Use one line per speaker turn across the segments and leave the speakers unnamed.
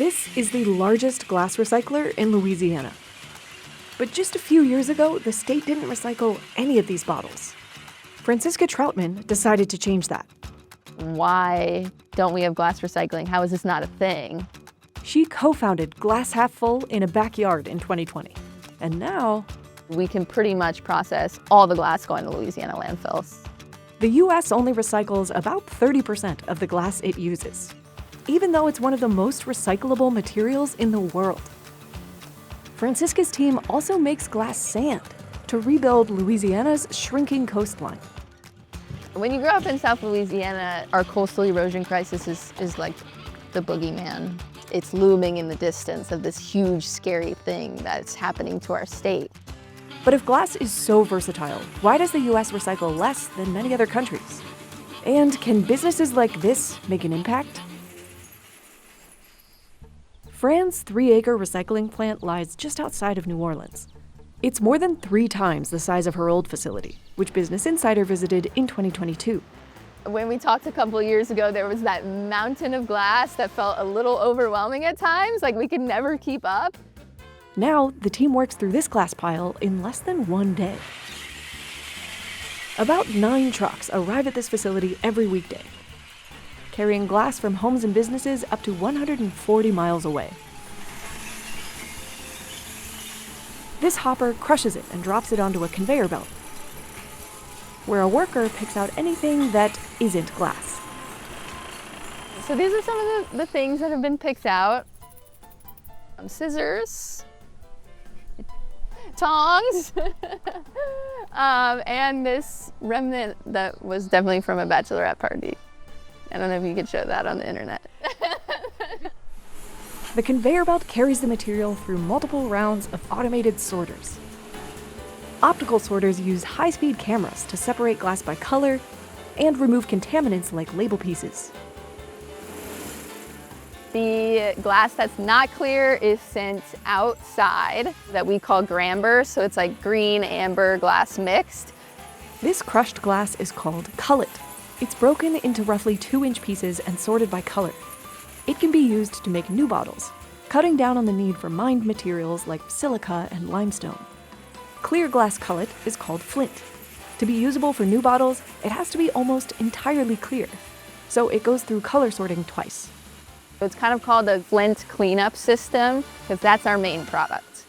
This is the largest glass recycler in Louisiana. But just a few years ago, the state didn't recycle any of these bottles. Francisca Troutman decided to change that.
Why don't we have glass recycling? How is this not a thing?
She co-founded Glass Half Full in a backyard in 2020. And now,
we can pretty much process all the glass going to Louisiana landfills.
the U.S. only recycles about 30% of the glass it uses, even though it's one of the most recyclable materials in the world. Francisca's team also makes glass sand to rebuild Louisiana's shrinking coastline.
When you grow up in South Louisiana, our coastal erosion crisis is like the boogeyman. It's looming in the distance of this huge, scary thing that's happening to our state.
But if glass is so versatile, why does the U.S. recycle less than many other countries? And can businesses like this make an impact? Fran's 3-acre recycling plant lies just outside of New Orleans. It's more than 3 times the size of her old facility, which Business Insider visited in 2022.
When we talked a couple years ago, there was that mountain of glass that felt a little overwhelming at times, like we could never keep up.
Now, the team works through this glass pile in less than 1 day. About 9 trucks arrive at this facility every weekday, carrying glass from homes and businesses up to 140 miles away. This hopper crushes it and drops it onto a conveyor belt, where a worker picks out anything that isn't glass.
So these are some of the things that have been picked out. Scissors, tongs, and this remnant that was definitely from a bachelorette party. I don't know if you could show that on the internet.
The conveyor belt carries the material through multiple rounds of automated sorters. Optical sorters use high-speed cameras to separate glass by color and remove contaminants like label pieces.
The glass that's not clear is sent outside that we call gramber, so it's like green, amber glass mixed.
This crushed glass is called cullet. It's broken into roughly 2-inch pieces and sorted by color. It can be used to make new bottles, cutting down on the need for mined materials like silica and limestone. Clear glass cullet is called flint. To be usable for new bottles, it has to be almost entirely clear, so it goes through color sorting twice.
It's kind of called a flint cleanup system because that's our main product.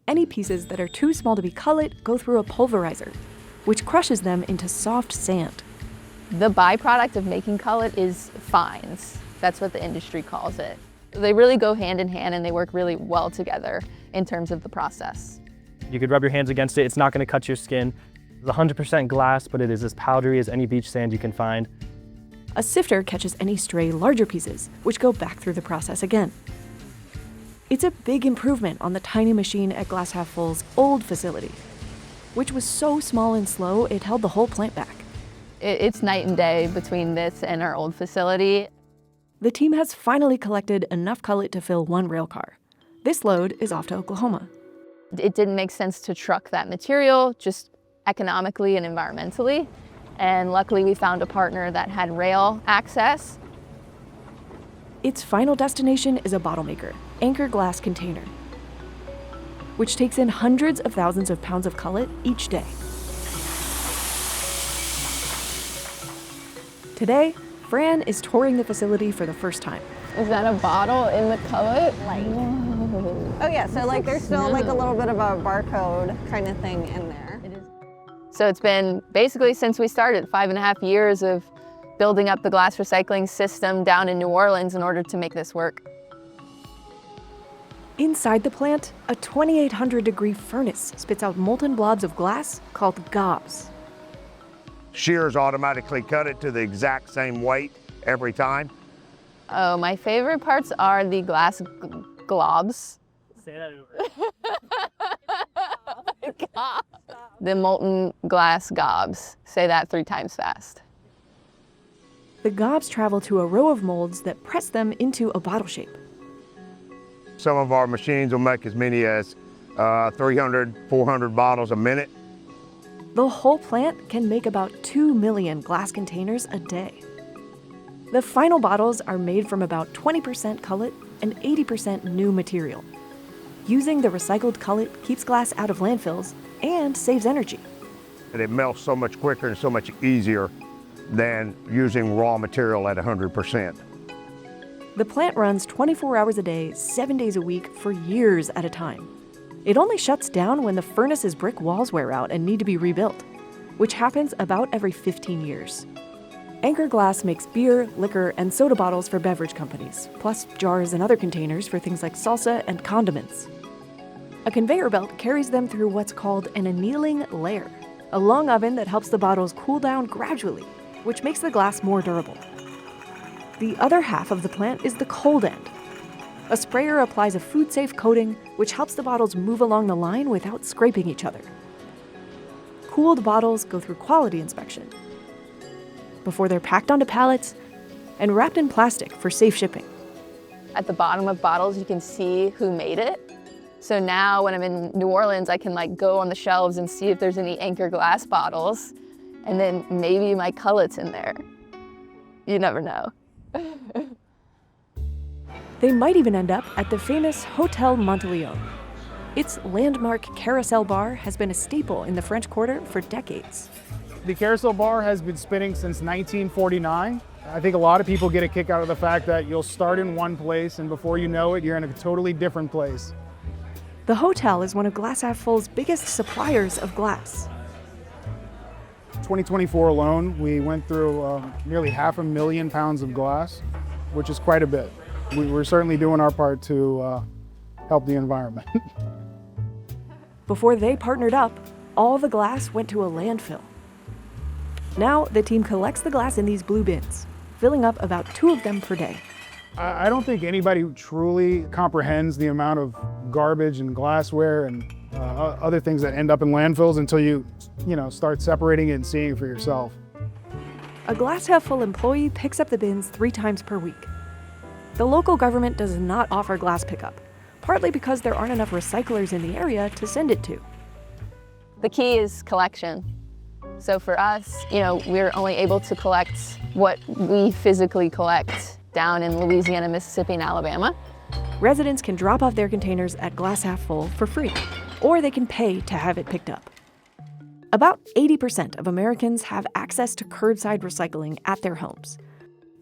Any pieces that are too small to be cullet go through a pulverizer, which crushes them into soft sand.
The byproduct of making cullet is fines. That's what the industry calls it. They really go hand in hand and they work really well together in terms of the process.
You could rub your hands against it, it's not going to cut your skin. It's 100% glass, but it is as powdery as any beach sand you can find.
A sifter catches any stray larger pieces, which go back through the process again. It's a big improvement on the tiny machine at Glass Half Full's old facility, which was so small and slow it held the whole plant back.
It's night and day between this and our old facility.
The team has finally collected enough cullet to fill 1 rail car. This load is off to Oklahoma.
It didn't make sense to truck that material, just economically and environmentally. And luckily we found a partner that had rail access.
Its final destination is a bottle maker, Anchor Glass Container, which takes in hundreds of thousands of pounds of cullet each day. Today, Fran is touring the facility for the first time.
Is that a bottle in the cullet?
Oh yeah, so like there's still like a little bit of a barcode kind of thing in there.
So it's been basically since we started 5.5 years of building up the glass recycling system down in New Orleans in order to make this work.
Inside the plant, a 2,800-degree furnace spits out molten blobs of glass called gobs.
Shears automatically cut it to the exact same weight every time.
Oh, my favorite parts are the glass globs.
Say that over.
The molten glass gobs. Say that 3 times fast.
The gobs travel to a row of molds that press them into a bottle shape.
Some of our machines will make as many as 300, 400 bottles a minute.
The whole plant can make about 2 million glass containers a day. The final bottles are made from about 20% cullet and 80% new material. Using the recycled cullet keeps glass out of landfills and saves energy.
And it melts so much quicker and so much easier than using raw material at 100%.
The plant runs 24 hours a day, 7 days a week for years at a time. It only shuts down when the furnace's brick walls wear out and need to be rebuilt, which happens about every 15 years. Anchor Glass makes beer, liquor, and soda bottles for beverage companies, plus jars and other containers for things like salsa and condiments. A conveyor belt carries them through what's called an annealing layer, a long oven that helps the bottles cool down gradually, which makes the glass more durable. The other half of the plant is the cold end. A sprayer applies a food-safe coating, which helps the bottles move along the line without scraping each other. Cooled bottles go through quality inspection before they're packed onto pallets and wrapped in plastic for safe shipping.
At the bottom of bottles, you can see who made it. So now when I'm in New Orleans, I can go on the shelves and see if there's any Anchor Glass bottles, and then maybe my cullet's in there. You never know.
They might even end up at the famous Hotel Monteleone. Its landmark carousel bar has been a staple in the French Quarter for decades.
The carousel bar has been spinning since 1949. I think a lot of people get a kick out of the fact that you'll start in one place and before you know it, you're in a totally different place.
The hotel is one of Glass Half Full's biggest suppliers of glass.
2024 alone, we went through nearly 500,000 pounds of glass, which is quite a bit. We're certainly doing our part to help the environment.
Before they partnered up, all the glass went to a landfill. Now, the team collects the glass in these blue bins, filling up about 2 of them per day.
I don't think anybody truly comprehends the amount of garbage and glassware and other things that end up in landfills until you start separating it and seeing it for yourself.
A Glass Half Full employee picks up the bins 3 times per week. The local government does not offer glass pickup, partly because there aren't enough recyclers in the area to send it to.
The key is collection. So for us, we're only able to collect what we physically collect down in Louisiana, Mississippi, and Alabama.
Residents can drop off their containers at Glass Half Full for free, or they can pay to have it picked up. About 80% of Americans have access to curbside recycling at their homes.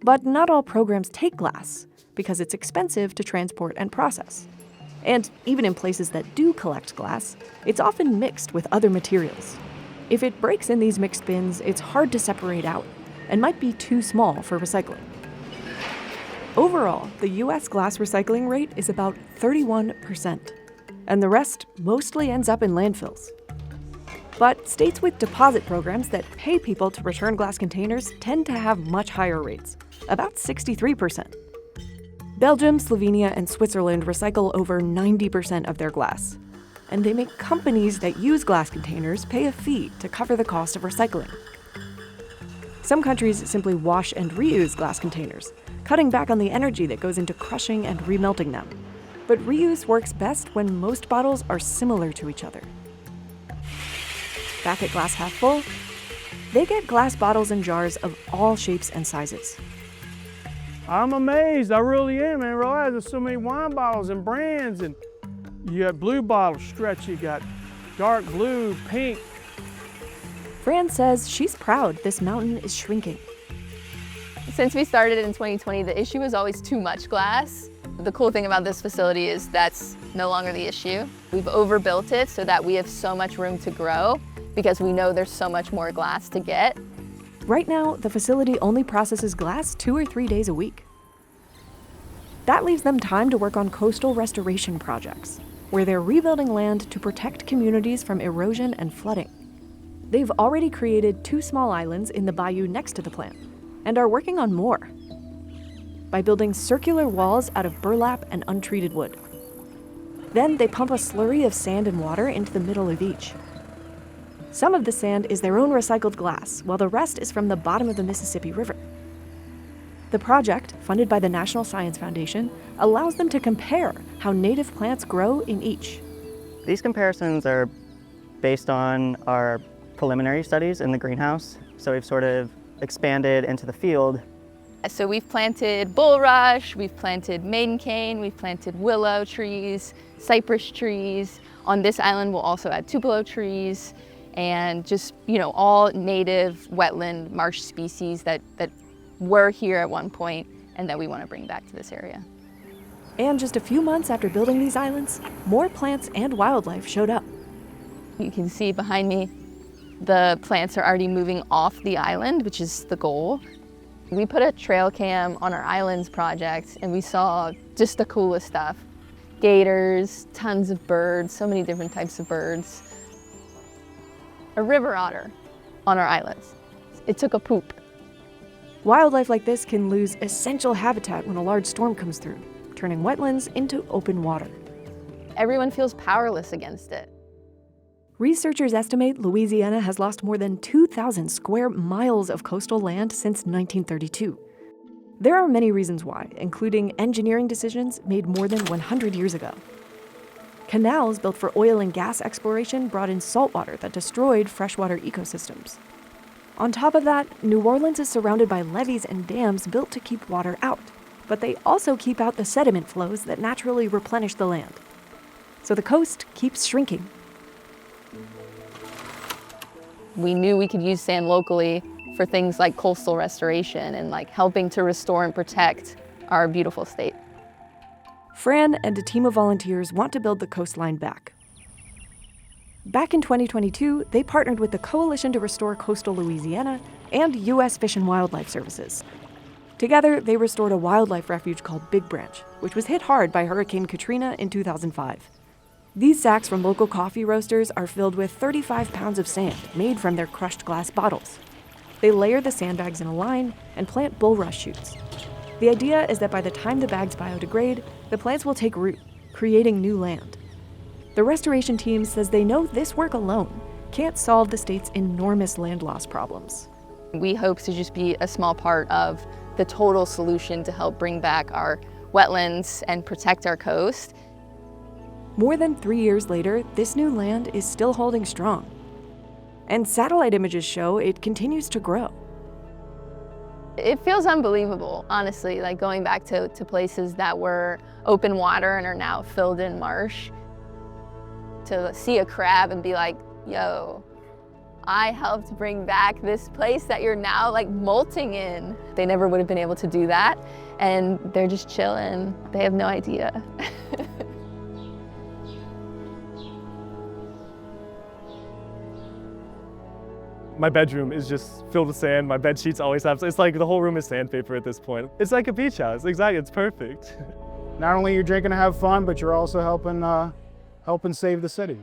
But not all programs take glass, because it's expensive to transport and process. And even in places that do collect glass, it's often mixed with other materials. If it breaks in these mixed bins, it's hard to separate out and might be too small for recycling. Overall, the U.S. glass recycling rate is about 31%, and the rest mostly ends up in landfills. But states with deposit programs that pay people to return glass containers tend to have much higher rates, about 63%. Belgium, Slovenia, and Switzerland recycle over 90% of their glass. And they make companies that use glass containers pay a fee to cover the cost of recycling. Some countries simply wash and reuse glass containers, cutting back on the energy that goes into crushing and remelting them. But reuse works best when most bottles are similar to each other. Back at Glass Half Full, they get glass bottles and jars of all shapes and sizes.
I'm amazed, I really am. I didn't realize there's so many wine bottles and brands, and you got blue bottles, stretch, you got dark blue, pink.
Fran says she's proud this mountain is shrinking.
Since we started in 2020, the issue was always too much glass. The cool thing about this facility is that's no longer the issue. We've overbuilt it so that we have so much room to grow because we know there's so much more glass to get.
Right now, the facility only processes glass 2 or 3 days a week. That leaves them time to work on coastal restoration projects, where they're rebuilding land to protect communities from erosion and flooding. They've already created 2 small islands in the bayou next to the plant, and are working on more by building circular walls out of burlap and untreated wood. Then they pump a slurry of sand and water into the middle of each. Some of the sand is their own recycled glass, while the rest is from the bottom of the Mississippi River. The project, funded by the National Science Foundation, allows them to compare how native plants grow in each.
These comparisons are based on our preliminary studies in the greenhouse. So we've sort of expanded into the field
So we've planted bulrush, we've planted maiden cane, we've planted willow trees, cypress trees. On this island, we'll also add tupelo trees and just, all native wetland marsh species that were here at one point and that we want to bring back to this area.
And just a few months after building these islands, more plants and wildlife showed up.
You can see behind me, the plants are already moving off the island, which is the goal. We put a trail cam on our islands project and we saw just the coolest stuff. Gators, tons of birds, so many different types of birds. A river otter on our islands. It took a poop.
Wildlife like this can lose essential habitat when a large storm comes through, turning wetlands into open water.
Everyone feels powerless against it.
Researchers estimate Louisiana has lost more than 2,000 square miles of coastal land since 1932. There are many reasons why, including engineering decisions made more than 100 years ago. Canals built for oil and gas exploration brought in saltwater that destroyed freshwater ecosystems. On top of that, New Orleans is surrounded by levees and dams built to keep water out, but they also keep out the sediment flows that naturally replenish the land. So the coast keeps shrinking.
We knew we could use sand locally for things like coastal restoration and helping to restore and protect our beautiful state.
Fran and a team of volunteers want to build the coastline back. Back in 2022, they partnered with the Coalition to Restore Coastal Louisiana and U.S. Fish and Wildlife Services. Together, they restored a wildlife refuge called Big Branch, which was hit hard by Hurricane Katrina in 2005. These sacks from local coffee roasters are filled with 35 pounds of sand made from their crushed glass bottles. They layer the sandbags in a line and plant bulrush shoots. The idea is that by the time the bags biodegrade, the plants will take root, creating new land. The restoration team says they know this work alone can't solve the state's enormous land loss problems.
We hope to just be a small part of the total solution to help bring back our wetlands and protect our coast.
More than 3 years later, this new land is still holding strong. And satellite images show it continues to grow.
It feels unbelievable, honestly, going back to places that were open water and are now filled in marsh. To see a crab and be like, yo, I helped bring back this place that you're now molting in. They never would have been able to do that, and they're just chilling. They have no idea.
My bedroom is just filled with sand. My bed sheets always have, it's like the whole room is sandpaper at this point. It's like a beach house, exactly, it's perfect.
Not only you're drinking to have fun, but you're also helping save the city.